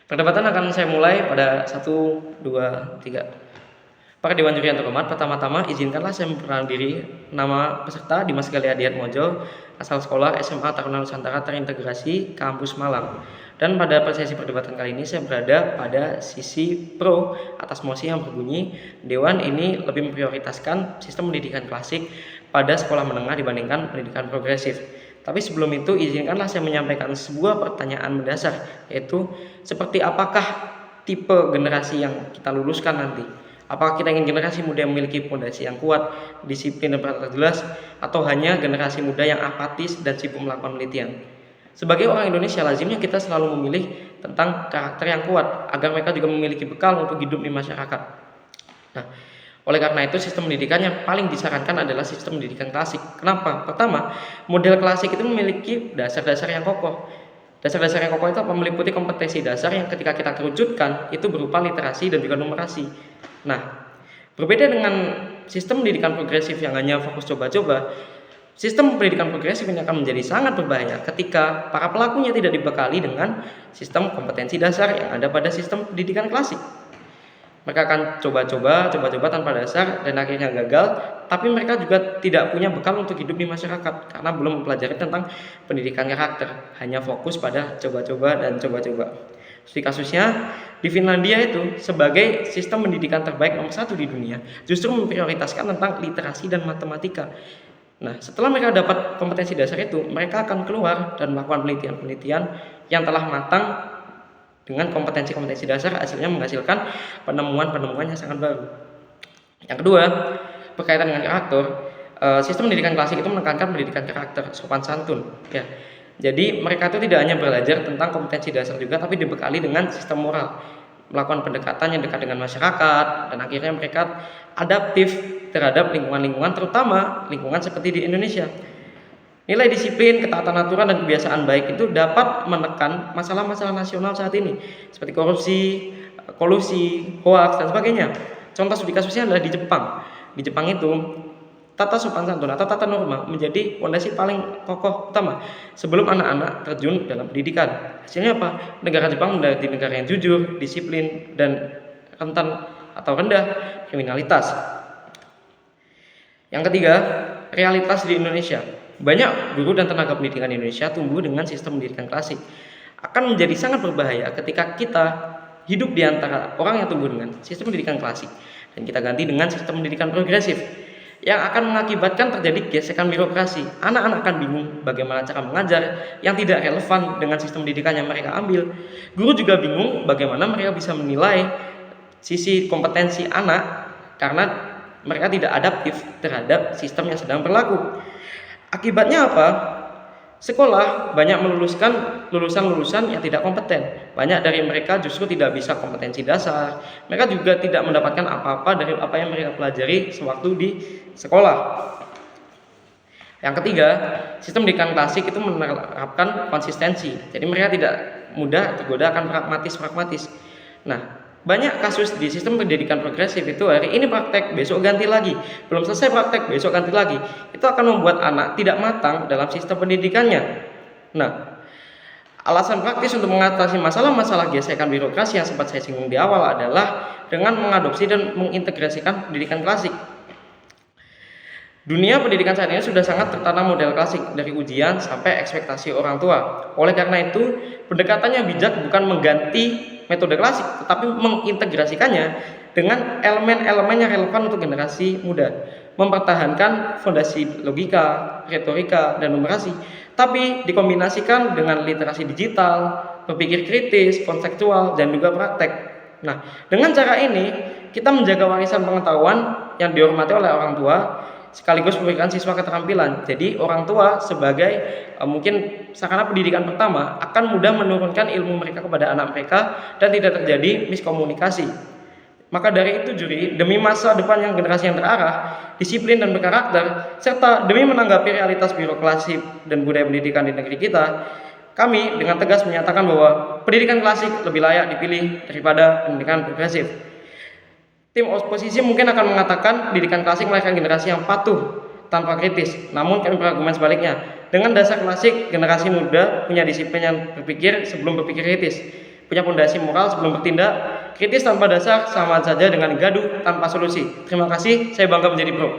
Perdebatan akan saya mulai pada 1, 2, 3. Para Dewan Juri yang terhormat, pertama-tama izinkanlah saya memperkenalkan diri. Nama peserta Dimas Gali Adiatmojo, asal sekolah SMA Taruna Nusantara Terintegrasi, Kampus Malang. Dan pada sesi perdebatan kali ini saya berada pada sisi pro atas mosi yang berbunyi Dewan ini lebih memprioritaskan sistem pendidikan klasik pada sekolah menengah dibandingkan pendidikan progresif. Tapi sebelum itu izinkanlah saya menyampaikan sebuah pertanyaan mendasar, yaitu seperti apakah tipe generasi yang kita luluskan nanti? Apakah kita ingin generasi muda yang memiliki fondasi yang kuat, disiplin dan berpraktek jelas, atau hanya generasi muda yang apatis dan sibuk melakukan penelitian? Sebagai orang Indonesia, lazimnya kita selalu memilih tentang karakter yang kuat agar mereka juga memiliki bekal untuk hidup di masyarakat. Nah, oleh karena itu sistem pendidikan yang paling disarankan adalah sistem pendidikan klasik. Kenapa? Pertama, model klasik itu memiliki dasar-dasar yang kokoh. Dasar-dasar yang kokoh itu meliputi kompetensi dasar yang ketika kita kerucutkan itu berupa literasi dan juga numerasi. Nah, berbeda dengan sistem pendidikan progresif yang hanya fokus coba-coba, sistem pendidikan progresif ini akan menjadi sangat berbahaya ketika para pelakunya tidak dibekali dengan sistem kompetensi dasar yang ada pada sistem pendidikan klasik. Mereka akan coba-coba tanpa dasar dan akhirnya gagal, tapi mereka juga tidak punya bekal untuk hidup di masyarakat karena belum mempelajari tentang pendidikan karakter, hanya fokus pada coba-coba dan coba-coba. Seperti kasusnya di Finlandia itu sebagai sistem pendidikan terbaik nomor 1 di dunia, justru memprioritaskan tentang literasi dan matematika. Nah, setelah mereka dapat kompetensi dasar itu, mereka akan keluar dan melakukan penelitian-penelitian yang telah matang dengan kompetensi-kompetensi dasar, hasilnya menghasilkan penemuan-penemuan yang sangat baru. Yang kedua, berkaitan dengan karakter, sistem pendidikan klasik itu menekankan pendidikan karakter, sopan santun. Ya, jadi mereka itu tidak hanya belajar tentang kompetensi dasar juga, tapi dibekali dengan sistem moral, melakukan pendekatan yang dekat dengan masyarakat, dan akhirnya mereka adaptif terhadap lingkungan-lingkungan, terutama lingkungan seperti di Indonesia. Nilai disiplin, ketaatan aturan, dan kebiasaan baik itu dapat menekan masalah-masalah nasional saat ini seperti korupsi, kolusi, hoaks, dan sebagainya. Contoh studi kasusnya adalah di Jepang. Di Jepang itu tata sopan santun atau tata norma menjadi fondasi paling kokoh utama sebelum anak-anak terjun dalam pendidikan. Hasilnya apa? Negara Jepang menjadi negara yang jujur, disiplin, dan rentan atau rendah kriminalitas. Yang ketiga, realitas di Indonesia. Banyak guru dan tenaga pendidikan di Indonesia tumbuh dengan sistem pendidikan klasik. Akan menjadi sangat berbahaya ketika kita hidup di antara orang yang tumbuh dengan sistem pendidikan klasik dan kita ganti dengan sistem pendidikan progresif yang akan mengakibatkan terjadi gesekan birokrasi. Anak-anak akan bingung bagaimana cara mengajar yang tidak relevan dengan sistem pendidikan yang mereka ambil. Guru juga bingung bagaimana mereka bisa menilai sisi kompetensi anak karena mereka tidak adaptif terhadap sistem yang sedang berlaku. Akibatnya apa? Sekolah banyak meluluskan lulusan-lulusan yang tidak kompeten. Banyak dari mereka justru tidak bisa kompetensi dasar. Mereka juga tidak mendapatkan apa-apa dari apa yang mereka pelajari sewaktu di sekolah. Yang ketiga, sistem pendidikan klasik itu menerapkan konsistensi. Jadi mereka tidak mudah tergoda akan pragmatis. Nah, banyak kasus di sistem pendidikan progresif itu hari ini praktek, besok ganti lagi. Belum selesai praktek, besok ganti lagi. Itu akan membuat anak tidak matang dalam sistem pendidikannya. Nah, alasan praktis untuk mengatasi masalah-masalah gesekan birokrasi yang sempat saya singgung di awal adalah dengan mengadopsi dan mengintegrasikan pendidikan klasik. Dunia pendidikan saat ini sudah sangat tertanam model klasik dari ujian sampai ekspektasi orang tua. Oleh karena itu, pendekatannya bijak bukan mengganti metode klasik, tetapi mengintegrasikannya dengan elemen-elemen yang relevan untuk generasi muda, mempertahankan fondasi logika, retorika, dan numerasi, tapi dikombinasikan dengan literasi digital, berpikir kritis, konseptual, dan juga praktek. Nah, dengan cara ini kita menjaga warisan pengetahuan yang dihormati oleh orang tua, sekaligus memberikan siswa keterampilan. Jadi orang tua sebagai mungkin sarana pendidikan pertama akan mudah menurunkan ilmu mereka kepada anak mereka dan tidak terjadi miskomunikasi. Maka dari itu juri, demi masa depan yang generasi yang terarah, disiplin dan berkarakter, serta demi menanggapi realitas birokrasi dan budaya pendidikan di negeri kita, kami dengan tegas menyatakan bahwa pendidikan klasik lebih layak dipilih daripada pendidikan progresif. Tim oposisi mungkin akan mengatakan pendidikan klasik melahirkan generasi yang patuh tanpa kritis. Namun kami berargumen sebaliknya. Dengan dasar klasik, generasi muda punya disiplin yang berpikir sebelum berpikir kritis. punya fondasi moral sebelum bertindak, kritis tanpa dasar sama saja dengan gaduh tanpa solusi. Terima kasih, saya bangga menjadi pro.